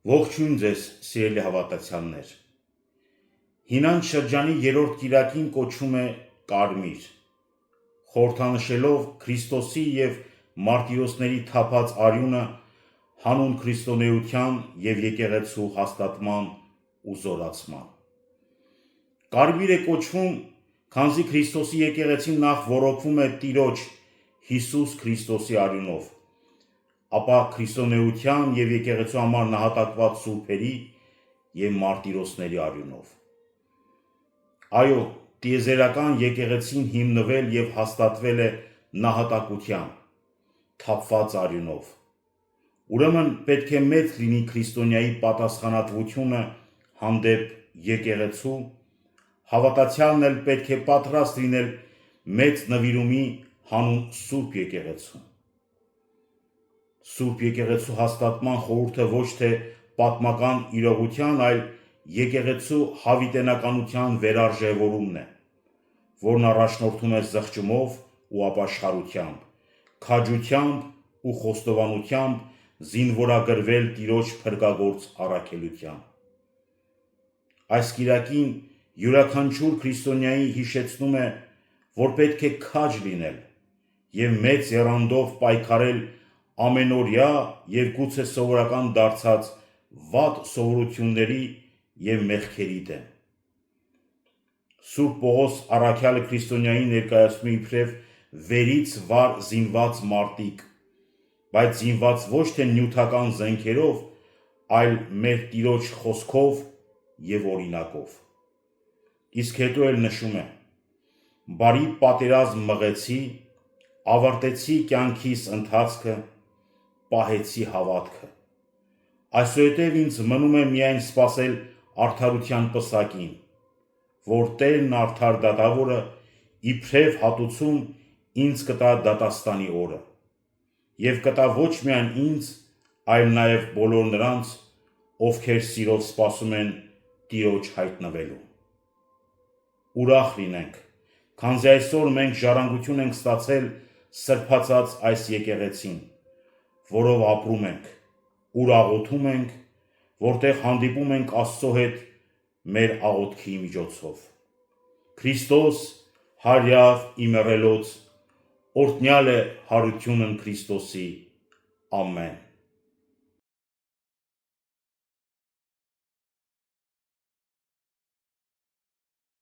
Ողջույն ձեզ, սիրելի հավատացյալներ։ Հինանց շրջանի երրորդ կիրակին կոչվում է Կարմիր, խորհրդանշելով Քրիստոսի և մարտիրոսների թափած արյունը հանուն քրիստոնեության և եկեղեցու հաստատման ու զորացման։ Կարմիր է կոչվում, քանզի Քրիստոսի եկեղեցին նախ ոռոգվում է Տիրոջ Հիսուս Քրիստոսի արյունով, ապա քրիստոնեության և եկեղեցու համար նահատակված սուրբերի և մարտիրոսների արյունով։ Այո, տիեզերական եկեղեցին հիմնվել և հաստատվել է նահատակության, թափված արյունով։ Ուրեմն պետք է մեծ լինի քրիստոնյայի պատասխանատվությունը հանդեպ եկեղեցու, հավատացյալն էլ պետք է պատրաստ լինել մեծ նվիրումի հանուն Սուրբ եկեղեցու։ Սուրբ եկեղեցու հաստատման խորհուրդը ոչ թե պատմական իրողության, այլ եկեղեցու հավիտենականության վերարժևորումն է, որն առաջնորդում է զղջումով ու ապաշխարությամբ, քաջությամբ ու խոստովանությամբ զինվորագրվել Տիրոջ փրկագործ առաքելությամբ։ Այս կիրակին յուրաքանչյուր քրիստոնյայի հիշեցնում է, որ պետք է քաջ լինել և մեծ եռանդով պայքարել ամենօրյա և գուցե սովորական դարձած վատ սովորությունների և մեղքերի դեմ։ Սուրբ Պողոս առաքյալը քրիստոնյային ներկայացնում է իբրև վերից վար զինված մարտիկ, բայց զինված ոչ թե նյութական զենքերով, այլ մեր Տիրոջ խոսքով և օրինակով։ Իսկ հետո էլ նշում է. «Բարի պատերազմ մղեցի, ավարտեցի կյանքիս ընթացքը, պահեցի հավատքը։ Այսուհետև ինձ մնում է միայն սպասել արդարության պսակին, որ Տերն արդար դատավորը իբրև հատուցում ինձ կտա դատաստանի օրը, և կտա ոչ միայն ինձ, այլ նաև բոլոր նրանց, ովքեր սիրով սպասում են Տիրոջ հայտնվելուն»։ Ուրախ լինենք, քանզի այսօր մենք ժառանգություն ենք ստացել սրբացած այս եկեղեցին, որով ապրում ենք, ուր աղոթում ենք, որտեղ հանդիպում ենք Աստծո հետ մեր աղոթքի միջոցով։ Քրիստոս հարյավ իմեռելոց, օրհնյալ է հարությունն Քրիստոսի։ Ամեն։